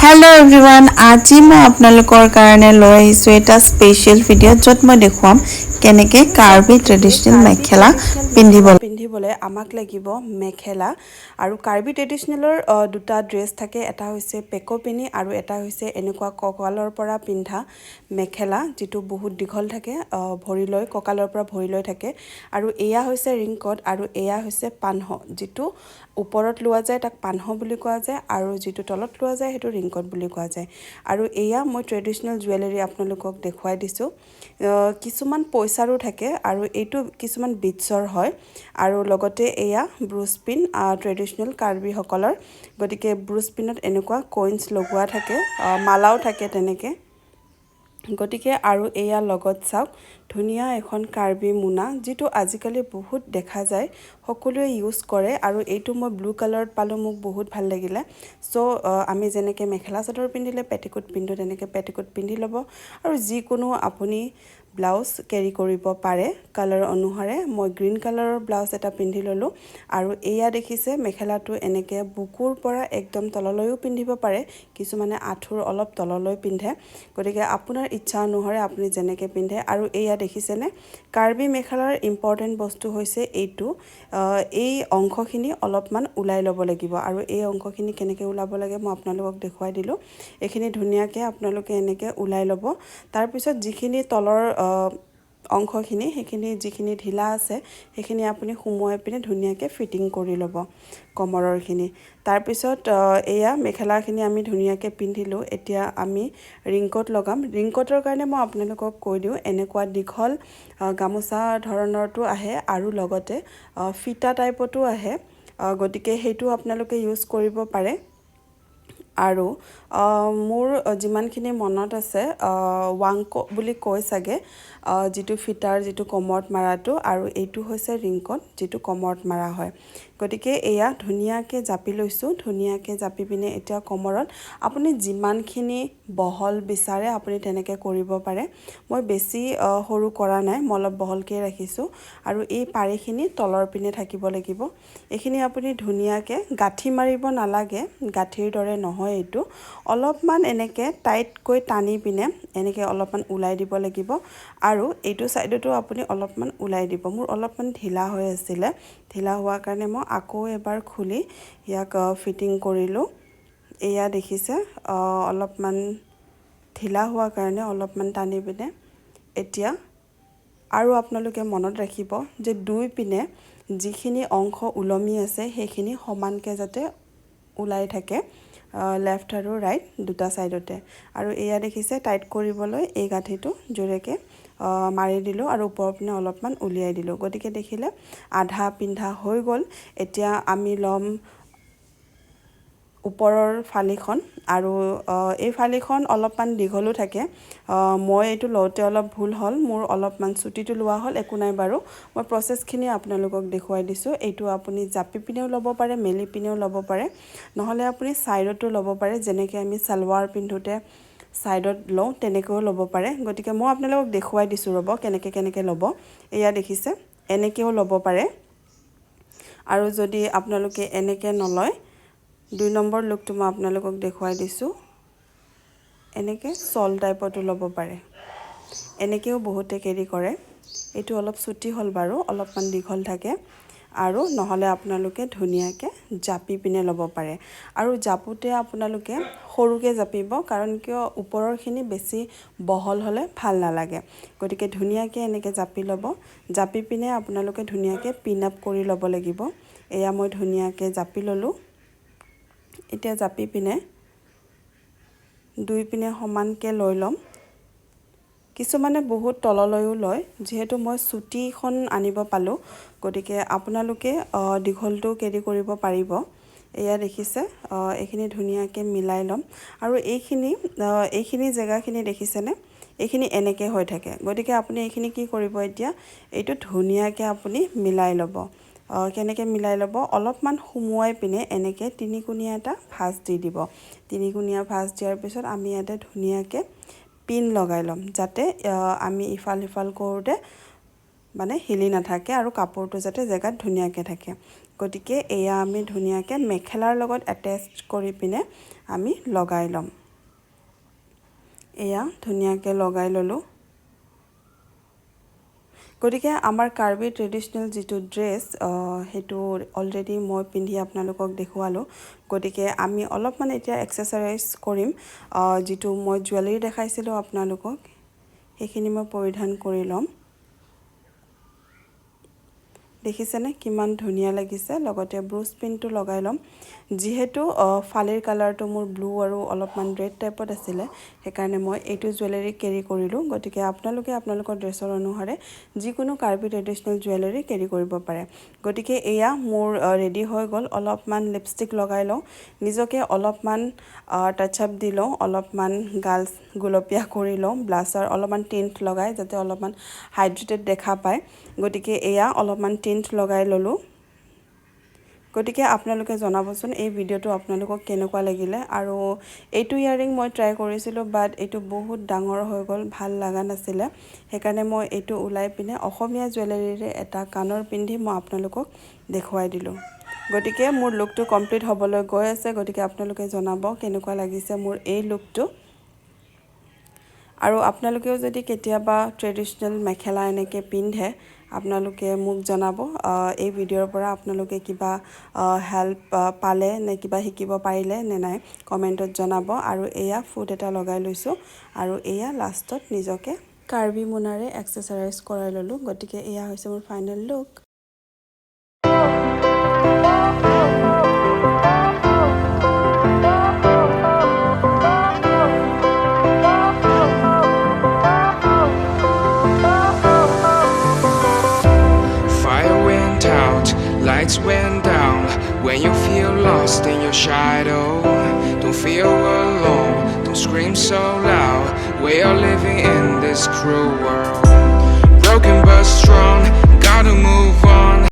Hello everyone আজি মই আপোনালোকৰ কাৰণে লৈ আহিছো এটা স্পেশাল ভিডিও যত মই দেখুৱাম কেনেকে কাৰ্বি ট্ৰেডিশনেল মেখেলা পিন্ধিবলৈ আমাক লাগিব মেখেলা আৰু কাৰ্বি ট্ৰেডিশনেলৰ দুটা ড্ৰেছ থাকে এটা হৈছে পেকোপিনি আৰু এটা হৈছে এনেকুৱা ককালৰ পৰা পিন্ধা মেখেলা যেটো বহুত দীঘল থাকে ভৰিলৈ ককালৰ পৰা ভৰিলৈ থাকে আৰু এয়া হৈছে ৰিংকট আৰু এয়া হৈছে পানহ যেটো ওপৰত লোৱা যায় তাক পানহ বুলি কোৱা যায় আৰু যেটো তলত লোৱা যায় হেতু ৰিংকট বুলি কোৱা যায় আৰু এয়া মই ট্ৰেডিশনেল জুৱেলাৰী আপোনালোকক দেখুৱাই দিছো কিছুমান পইচাৰো থাকে আৰু এটো কিছুমান বিটছৰ হয় আৰু লগতে এয়া ব্ৰুছপিন ট্ৰেডিশনেল কাৰ্বি সকলৰ গটিকে ব্ৰুছপিনত এনেকুৱা কইন্স লগোৱা থাকে মালাও থাকে তেনেকে গটিকে আৰু এয়া লগত চাওক ধুনিয়া এখন কাৰ্বি মুনা যেটো আজিকালি বহুত দেখা যায় সকলোৱে ইউজ কৰে আৰু এইটো মই ব্লু কালাৰত পালো মোক বহুত ভাল লাগিলে সো আমি যেনেকে মেখেলা চাদৰ পিন্ধিলে পেটিকোট পিন্ধো তেনেকে পেটিকোট পিন্ধি লব আৰু যি কোনো আপুনি ব্লাউজ কেৰি কৰিব পাৰে কালাৰ অনুসাৰে মই গ্ৰীন কালাৰৰ ব্লাউজ এটা পিন্ধি ললো আৰু এয়া দেখিছে মেখেলাটো এনেকে বুকুৰ পৰা একদম তললৈও পিন্ধিব পাৰে কিছুমানে আঠুৰ অলপ তললৈ পিন্ধে গতিকে আপোনাৰ ইচ্ছা অনুসাৰে আপুনি যেনেকে পিন্ধে আৰু এয়া দেখিছেনে কাৰ্বি মেখেলাৰ ইম্পৰ্টেন্ট বস্তু হৈছে এইটো এই অংশখিনি অলপমান উলাই ল'ব লাগিব আৰু এই অংশখিনি কেনেকে উলাব লাগে মই আপোনালোকক দেখুৱাই দিলো এখিনি ধুনিয়াকে আপোনালোকে এনেকে উলাই ল'ব তাৰ পিছত যিখিনি তলৰ অংশখিনি হেখিনি যিখিনি ঢিলা আছে হেখিনি আপুনি সুমুৱাই পিনে ধুনিয়াকে ফিটিং কৰি ল'ব কমৰৰখিনি তাৰ পিছত এয়া মেখেলাখিনি আমি ধুনিয়াকে পিন্ধিলো এতিয়া আমি ৰিংকট লগাম ৰিংকটৰ কাৰণে মই আপোনালোকক কৈ দিও এনেকুৱা দীঘল গামোচা ধৰণৰটো আহে আৰু লগতে ফিটা টাইপটো আহে গটিকে হেতু আপোনালোকে ইউজ কৰিব পাৰে আৰু মোৰ যিমানখিনি মনত আছে ওয়াংকো বুলি কয় সাগে যেটো ফিটাৰ যেটো কমৰত মাৰাটো আৰু এইটো হৈছে ৰিংকট যেটো কমৰত মাৰা হয় গটিকে এয়া ধুনিয়াকে জাপি লৈছো ধুনিয়াকে জাপি পিনে এতিয়া কমৰত আপুনি যিমানখিনি বহল বিচাৰে আপুনি তেনেকে কৰিব পাৰে মই বেছি সৰু কৰা নাই মই অলপ বহলকে ৰাখিছো আৰু এই পাৰিখিনি তলৰ পিনে থাকিব লাগিব এখিনি আপুনি ধুনিয়াকে গাঠি মাৰিব নালাগে গাঠিৰ দৰে নহয় এটো অলপমান এনেকে টাইট কৈ টানি পিনে এনেকে অলপমান উলাই দিব লাগিব আৰু এইটো সাইডটো আপুনি অলপমান উলাই দিব মোৰ অলপমান ঢিলা হৈ আছিল ঢিলা হোৱা কাৰণে মই আকৌ এবাৰ খুলি ইয়াক ফিটিং কৰিলো এয়া দেখিছে অলপমান ঢিলা হোৱা কাৰণে অলপমান টানি পিনে এতিয়া আৰু আপোনালোকে মনত ৰাখিব যে দুই পিনে যিখিনি অংশ উলমি আছে হেখিনি সমানকে যাতে উলাই থাকে লেফট আৰু ৰাইট দুটা সাইডতে আৰু এয়া দেখিছে টাইট কৰিবলৈ এই গাঠিটো জোৰেকে মাৰি দিলো আৰু ওপৰৰ পিনে অলপমান উলিয়াই দিলো গটিকে দেখিলে আধা পিন্ধা হৈ গল এতিয়া আমি লম ওপৰৰ ফালিখন আৰু এই ফালিখন অলপমান দীঘলো থাকে মই এইটো লওতে অলপ ভুল হল মোৰ অলপমান ছুটিটো লোৱা হল একো নাই বাৰু মই প্ৰসেসখিনি আপোনালোকক দেখুৱাই দিছো এইটো আপুনি জাপি পিনেও লব পাৰে মেলি পিনেও লব পাৰে নহলে আপুনি সাইডতো লব পাৰে যেনেকে আমি সালৱাৰ পিন্ধোতে সাইডত লও তেনেকৈ লব পাৰে গটিকে মই আপোনালোকক দেখুৱাই দিছো ৰব কেনেকে লব এয়া দেখিছে এনেকেও লব পাৰে আৰু যদি আপোনালোকে এনেকে নলয় দুই নম্বৰ লুকটো মই আপোনালোকক দেখুৱাই দিছো এনেকে সল টাইপটো লব পাৰে এনেকেও বহুতে কেৰি কৰে এটো অলপ ছুটি হল বাৰু অলপমান দীঘল থাকে আৰু নহলে আপোনালোকে ধুনিয়াকে জাপি পিনে লব পাৰে আৰু জাপুতে আপোনালোকে সৰুকে জাপিব কাৰণ কিয় ওপৰৰখিনি বেছি বহল হলে ভাল নালাগে গটিকে ধুনিয়াকে এনেকে জাপি লব জাপি পিনে আপোনালোকে ধুনিয়াকে পিন আপ কৰি লব লাগিব এয়া মই ধুনিয়াকে জাপি ললো এতিয়া জাপি পিনে দুই পিনে সমানকে লৈ লম কিছুমানে বহুত তললৈও লয় যেহেতু মই ছুটিখন আনিব পালো গটিকে আপোনালোকে দীঘলটো কেৰি কৰিব পাৰিব এয়া দেখিছে এইখিনি ধুনিয়াকে মিলাই লম আৰু এইখিনি জায়গাখিনি দেখিছেনে এইখিনি এনেকে হৈ থাকে গটিকে আপুনি এইখিনি কি কৰিব এতিয়া এইটো ধুনিয়াকে আপুনি মিলাই লব কেনেকে মিলাই লব অলপমান সুমুৱাই পিনে এনেকে তিনিকুণীয়া এটা ভাঁজ দি দিব তিনিকুণীয়া ভাঁজ দিয়াৰ পিছত আমি এটা ধুনিয়াকে পিন লগাই লম যাতে আমি ইফাল সিফাল কৰোতে মানে হিলি নাথাকে আৰু কাপোৰটো যাতে জেগাত ধুনীয়াকৈ থাকে গতিকে এয়া আমি ধুনীয়াকৈ মেখেলাৰ লগত এটেচ কৰি পিনে আমি লগাই ল'ম এয়া ধুনীয়াকৈ লগাই ল'লোঁ গতিকে আমাৰ কাৰ্বি ট্ৰেডিশনেল যিটো ড্ৰেছ সেইটো অলৰেডি মই পিন্ধি আপোনালোকক দেখুৱালোঁ গতিকে আমি অলপমান এতিয়া এক্সেছাৰাইজ কৰিম যিটো মই জুৱেলাৰী দেখাইছিলোঁ আপোনালোকক সেইখিনি মই পৰিধান কৰি ল'ম দেখিছেনে কিমান ধুনীয়া লাগিছে লগতে ব্ৰুচ পিনটো লগাই ল'ম যিহেতু ফালিৰ কালাৰটো মোৰ ব্লু আৰু অলপমান ৰেড টাইপত আছিলে সেইকাৰণে মই এইটো জুৱেলাৰী কেৰি কৰিলোঁ গতিকে আপোনালোকে আপোনালোকৰ ড্ৰেছৰ অনুসাৰে যিকোনো কাৰ্বি ট্ৰেডিশনেল জুৱেলাৰী কেৰি কৰিব পাৰে গতিকে এয়া মোৰ ৰেডি হৈ গ'ল অলপমান লিপষ্টিক লগাই লওঁ নিজকে অলপমান টাচ আপ দি লওঁ অলপমান গাল গুলপীয়া কৰি লওঁ ব্লাছাৰ অলপমান টিণ্ট লগাই যাতে অলপমান হাইড্ৰেটেড দেখা পায় গতিকে এয়া অলপমান টিণ্ট লগাই ল'লোঁ গতিকে আপোনালোকে জনাবচোন এই ভিডিঅ'টো আপোনালোকক কেনেকুৱা লাগিলে আৰু এইটো ইয়াৰিং মই ট্ৰাই কৰিছিলোঁ বাট এইটো বহুত ডাঙৰ হৈ গ'ল ভাল লগা নাছিলে সেইকাৰণে মই এইটো ওলাই পিনে অসমীয়া জুৱেলাৰীৰে এটা কাণৰ পিন্ধি মই আপোনালোকক দেখুৱাই দিলোঁ গতিকে মোৰ লুকটো কমপ্লিট হ'বলৈ গৈ আছে গতিকে আপোনালোকে জনাব কেনেকুৱা লাগিছে মোৰ এই লুকটো আৰু আপোনালোকেও যদি কেতিয়াবা ট্ৰেডিশনেল মেখেলা এনেকৈ পিন্ধে আপোনালোকে মোক জনাব এই ভিডিঅ'ৰ পৰা আপোনালোকে কিবা হেল্প পালে নে কিবা শিকিব পাৰিলে নে নাই কমেণ্টত জনাব আৰু এয়া ফুট এটা লগাই লৈছোঁ আৰু এয়া লাষ্টত নিজকে কাৰ্বি মোনাৰে এক্সেছাৰাইজ কৰাই ল'লোঁ গতিকে এয়া হৈছে মোৰ final look Lights went down when you feel lost in your shadow. Don't feel alone, don't scream so loud. We are living in this cruel world.